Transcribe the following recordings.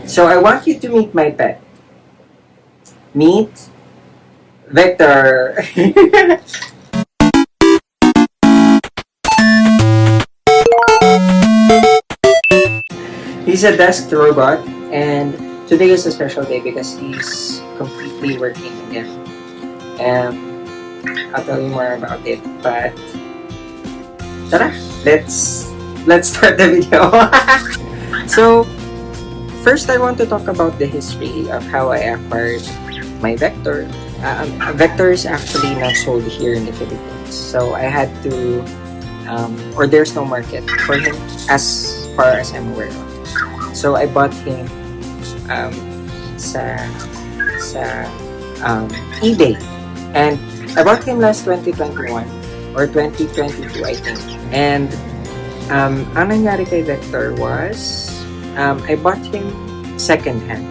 So I want you to meet my pet. Meet Vector. He's a desk robot, and today is a special day because he's completely working again. And I'll tell you more about it. But tara, let's start the video. So first, I want to talk about the history of how I acquired my Vector. Vector is actually not sold here in the Philippines, so I had to, or there's no market for him as far as I'm aware of. So I bought him um, sa eBay, and I bought him last 2021 or 2022, I think. And ang nangyari kay Vector was I bought him secondhand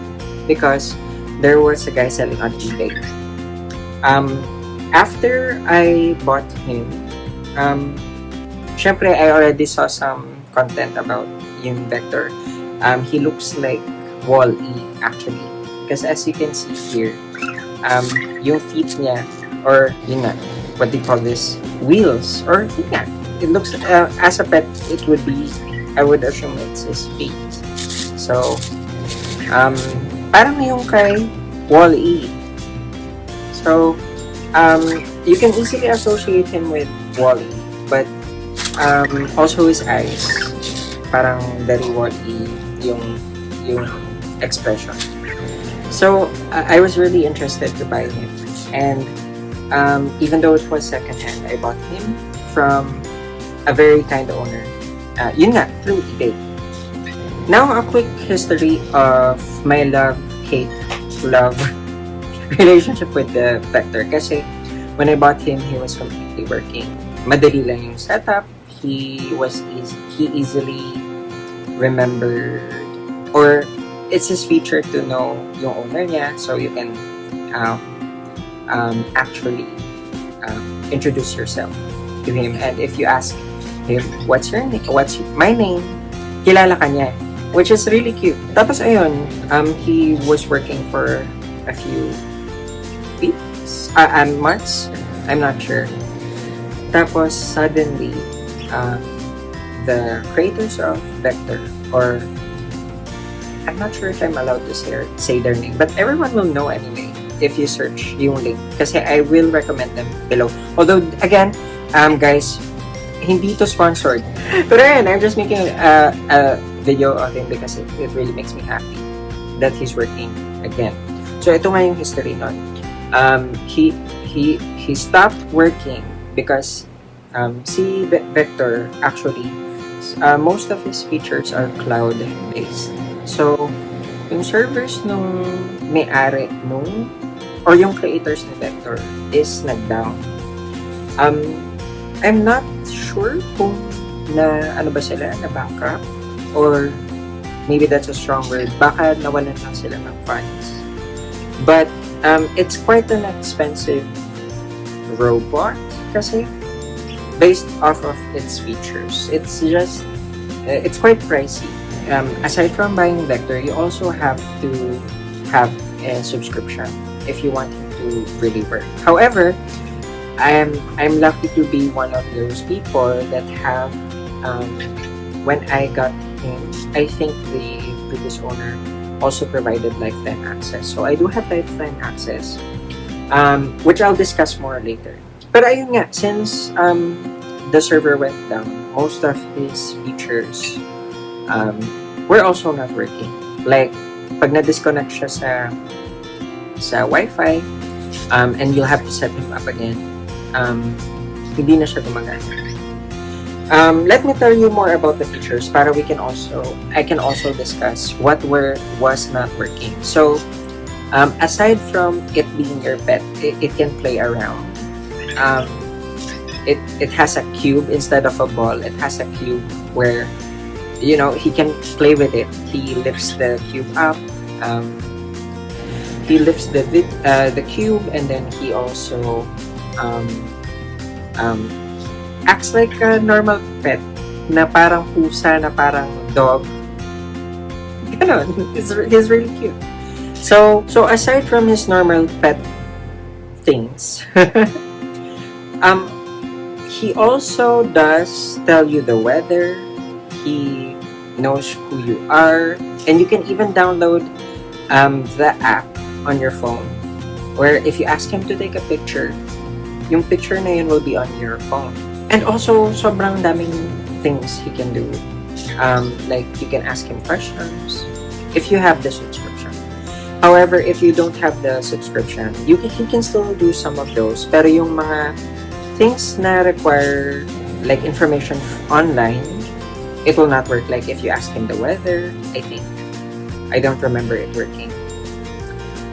because there was a guy selling on eBay. After I bought him, syempre I already saw some content about yung Vector. He looks like Wall-E actually, because as you can see here, yung feet niya, or yun nga, what do you call this, wheels, or yun nga, it looks as a pet it would be, I would assume it's his feet. So parang yung kay Wall-E. So you can easily associate him with Wall-E, but also his eyes, parang very Wall-E yung expression. So I was really interested to buy him, and even though it was secondhand, I bought him from a very kind owner. Yun nga, through eBay. Now, a quick history of my love-hate relationship with the Vector. Kasi when I bought him, he was completely working. Madali lang yung setup. He easily remembered, or it's his feature to know yung owner niya, so you can actually introduce yourself to him. And if you ask him, what's my name, kilala ka niya, which is really cute. Tapos ayun, he was working for a few weeks and months, I'm not sure. Tapos suddenly the creators of Vector, or I'm not sure if I'm allowed to say their name, but everyone will know anyway if you search yung link, kasi I will recommend them below. Although again, guys, hindi to sponsored. But then, I'm just making a video of him because it really makes me happy that he's working again. So ito nga yung history nun. He stopped working because si Vector actually, most of his features are cloud-based. So yung servers nung may-ari nung, or yung creators ni Vector is nag-down. I'm not sure kung ano ba sila, na backup, or maybe that's a strong word, baka nawalan lang sila ng funds. But it's quite an expensive robot kasi based off of its features. It's quite pricey. Aside from buying Vector, you also have to have a subscription if you want it to really work. However, I'm lucky to be one of those people that have, when I got him, I think the previous owner also provided lifetime access. So I do have lifetime access, which I'll discuss more later. But ayun nga, since the server went down, most of his features were also not working. Like, pag na-disconnect siya sa Wi-Fi, and you'll have to set him up again, hindi na siya gumagana. Let me tell you more about the features para I can also discuss what was not working. So, aside from it being your pet, it can play around. It has a cube instead of a ball. It has a cube where, you know, he can play with it. He lifts the cube up. He lifts the cube, and then he also acts like a normal pet, na parang pusa, na parang dog. Ganon. He's really cute. So aside from his normal pet things, he also does tell you the weather. He knows who you are, and you can even download the app on your phone, where if you ask him to take a picture, yung picture na yun will be on your phone. And also, sobrang daming things he can do. Like, you can ask him questions if you have the subscription. However, if you don't have the subscription, he can still do some of those. Pero yung mga things na require like information online, it will not work. Like if you ask him the weather, I don't remember it working.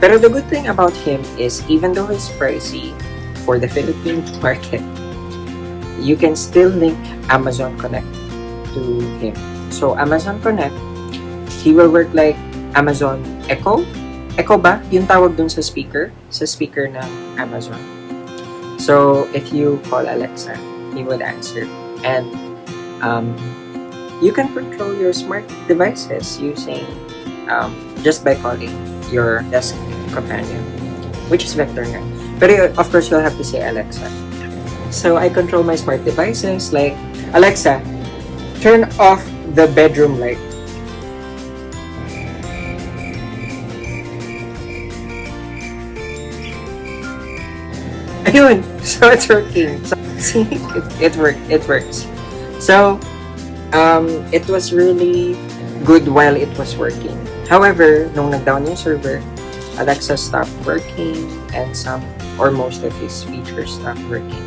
Pero the good thing about him is, even though he's pricey for the Philippine market, you can still link Amazon Connect to him. So Amazon Connect, he will work like Amazon Echo. Echo ba? Yung tawag dun sa speaker ng Amazon. So if you call Alexa, he would answer. And you can control your smart devices using just by calling your desk companion, which is Vector nga. Pero of course, you'll have to say Alexa. So I control my smart devices like, Alexa, turn off the bedroom light. Ayun! So it's working. So, see, it works. So, it was really good while it was working. However, nung nag-down yung server, Alexa stopped working and some or most of his features stopped working.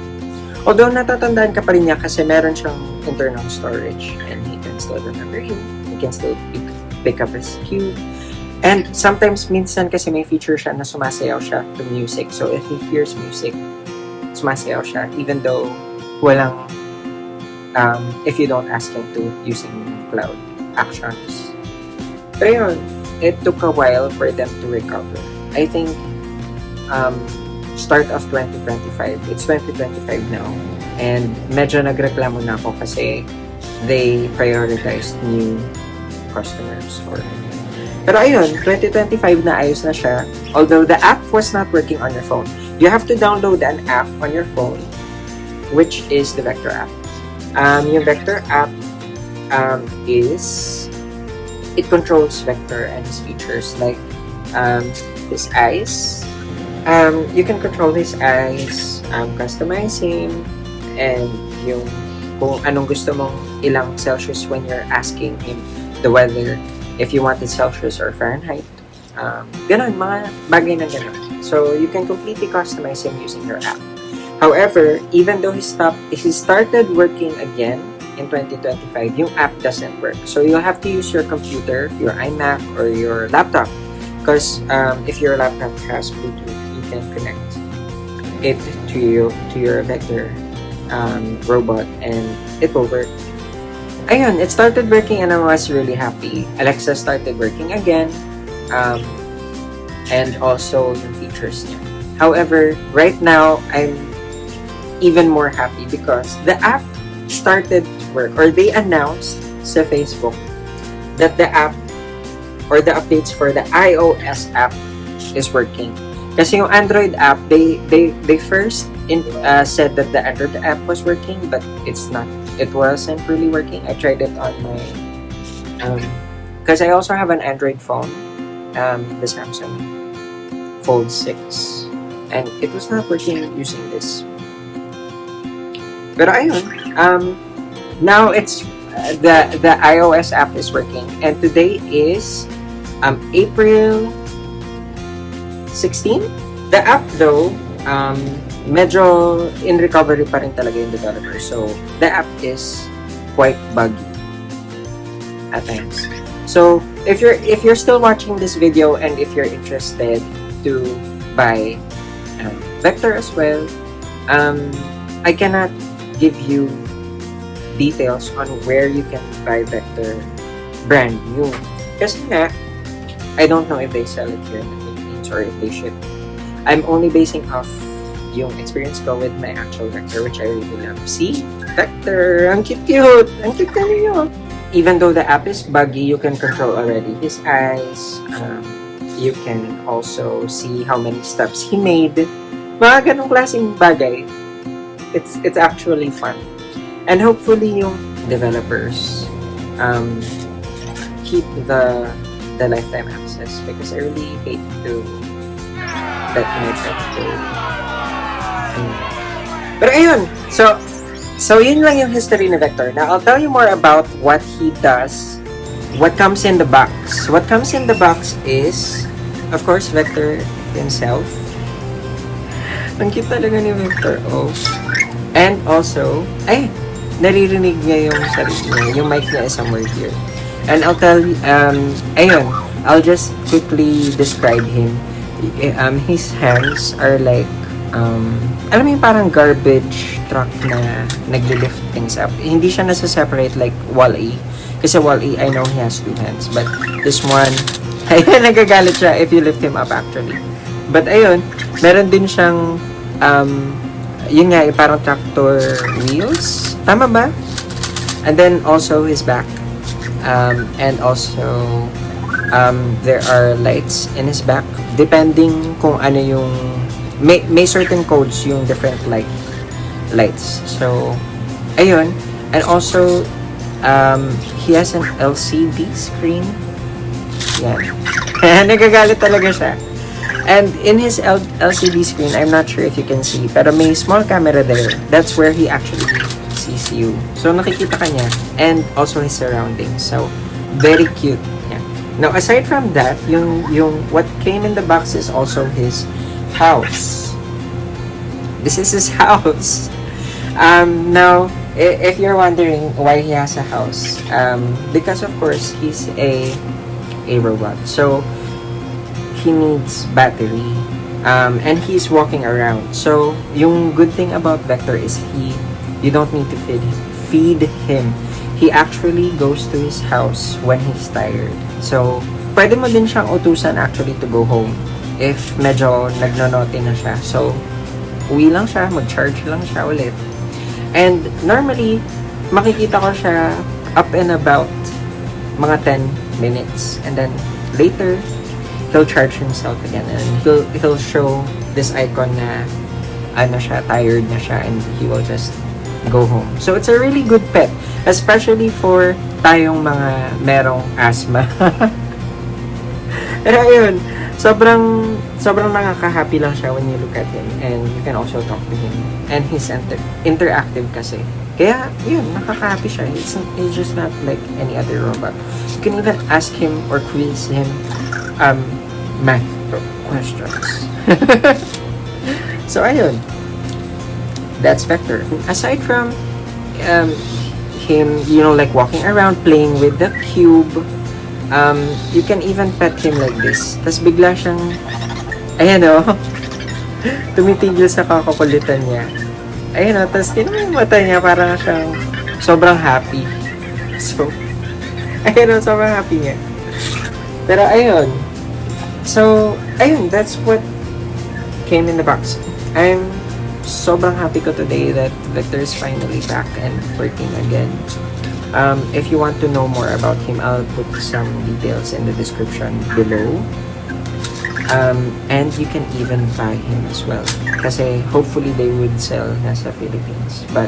Although natatandaan ka pa rin niya kasi meron siyang internal storage and he can still remember you. He can still pick up his cue. And sometimes, minsan kasi may feature siya na sumasayaw siya to music. So if he hears music, sumasayaw siya even though walang if you don't ask him to using cloud actions. Pero yun, it took a while for them to recover. I think start of 2025. It's 2025 now. And medyo nagreklamo na ako kasi they prioritized new customers. Pero ayun, 2025 na ayos na siya. Although the app was not working on your phone. You have to download an app on your phone, which is the Vector app. Yung Vector app it controls Vector and his features like his eyes. You can control his eyes, customize him, and yung kung anong gusto mong ilang Celsius when you're asking him the weather, if you wanted Celsius or Fahrenheit. Ganon, mga bagay na ganon. So you can completely customize him using your app. However, even though he started working again in 2025, yung app doesn't work. So you'll have to use your computer, your iMac, or your laptop. Because if your laptop has Bluetooth, you can connect it to your Vector robot and it will work. Ayun, it started working and I was really happy. Alexa started working again. And also yung features niya. However, right now, I'm even more happy because the app started to work, or they announced sa Facebook that the app or the updates for the iOS app is working. Kasi yung Android app, they first said that the Android app was working, but it wasn't really working. I tried it on my because I also have an Android phone, the Samsung Fold 6, and it was not working using this. Pero ayun, now it's the iOS app is working, and today is April 16. The app though, medyo in recovery pa rin talaga yung developer, so the app is quite buggy at times. So if you're still watching this video and if you're interested to buy Vector as well, I cannot give you details on where you can buy Vector brand new. Kasi nga, I don't know if they sell it here in the Philippines or if they ship. I'm only basing off yung experience ko with my actual Vector, which I really love. See? Vector! Ang cute! Ang cute ka niyo! even though the app is buggy, you can control already his eyes. You can also see how many steps he made. Mga ganong klaseng bagay. It's actually fun. And hopefully yung developers keep the lifetime access, because I really hate to let my pet go. Pero ayun, so yun lang yung history ni Vector. Now, I'll tell you more about what he does, what comes in the box. What comes in the box is, of course, Vector himself. Ang cute talaga ni Vector, oh. And also, naririnig niya yung sarili niya. Yung mic niya is somewhere here. And I'll tell you, ayun, I'll just quickly describe him. His hands are like, alam mo yung parang garbage truck na nagle-lift things up. Hindi siya nasa-separate like Wall-E. Kasi Wall-E, I know he has 2 hands. But this one, ayun, nagagalit siya if you lift him up actually. But ayun, meron din siyang, yun nga, parang tractor wheels. Tama ba? And then also his back. And also, there are lights in his back. Depending kung ano yung may certain codes yung different lights. So, ayun. And also, he has an LCD screen. Yan. Nagagalit talaga siya. And in his LCD screen, I'm not sure if you can see, pero may small camera there. That's where he actually sees you. So, nakikita ka niya. And also his surroundings. So, very cute. Yeah. Now, aside from that, yung what came in the box is also his house. This is his house. Now, if you're wondering why he has a house, because of course he's a robot, so he needs battery, and he's walking around. So, yung good thing about Vector is you don't need to feed him. He actually goes to his house when he's tired. So, pwede mo din siyang utusan actually to go home if medyo nagnonote na siya. So, uwi lang siya, mag-charge lang siya ulit. And normally, makikita ko siya up and about mga 10 minutes. And then, later, he'll charge himself again. And he'll show this icon na ano siya, tired na siya, and he will just go home. So, it's a really good pet. Especially for tayong mga merong asthma. Pero ayun, sobrang nakaka-happy lang siya when you look at him, and you can also talk to him, and he's interactive kasi, kaya yun, nakaka-happy siya. He's just not like any other robot. You can even ask him or quiz him math questions. So ayun, that's Vector. Aside from him, like walking around playing with the cube, you can even pet him like this. Tas bigla siyang, ayan o, tumitigil sa kakakulitan niya. Ayan o, tas yung mata niya, parang siyang sobrang happy. So, ayan o, sobrang happy niya. Pero ayun. So, ayun, that's what came in the box. I'm sobrang happy ko today that Vector is finally back and working again. If you want to know more about him, I'll put some details in the description below. And you can even buy him as well. Kasi hopefully they would sell nasa Philippines. But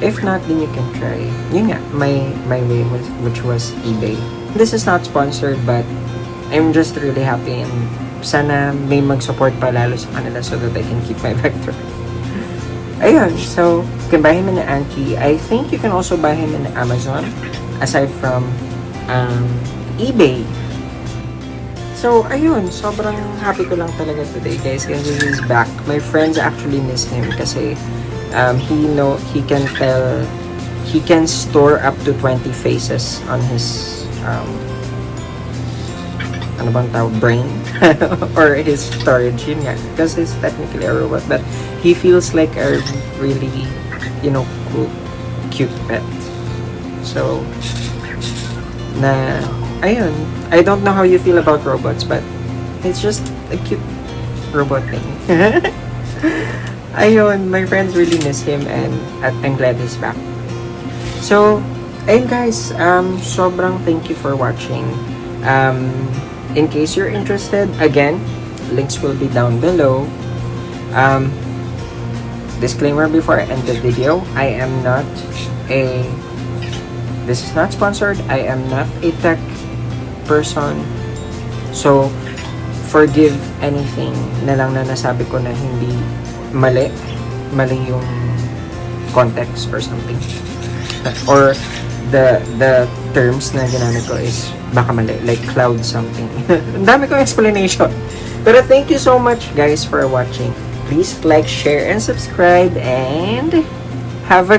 if not, then you can try. Yun nga, my way which was eBay. This is not sponsored, but I'm just really happy, and sana may mag-support pa lalo sa kanila so that I can keep my Vector. Ayun, so you can buy him in Anki. I think you can also buy him in Amazon, aside from eBay. So, ayun, sobrang happy ko lang talaga today, guys, kasi he's back. My friends actually miss him kasi he can store up to 20 faces on his ano bang tawag, brain or his storage, yun nga, because he's technically a robot, but he feels like a really, cool, cute pet. So, ayun, I don't know how you feel about robots, but it's just a cute robot thing. Ayun, my friends really miss him, and I'm glad he's back. So, Ayun guys, sobrang thank you for watching. In case you're interested, again, links will be down below. Um, Disclaimer before I end the video, this is not sponsored. I am not a tech person. So, forgive anything na lang na nasabi ko na hindi mali yung context or something. Or the terms na ginamit ko is baka mali, like cloud something. Ang dami kong explanation. Pero thank you so much guys for watching. Please like, share, and subscribe, and have a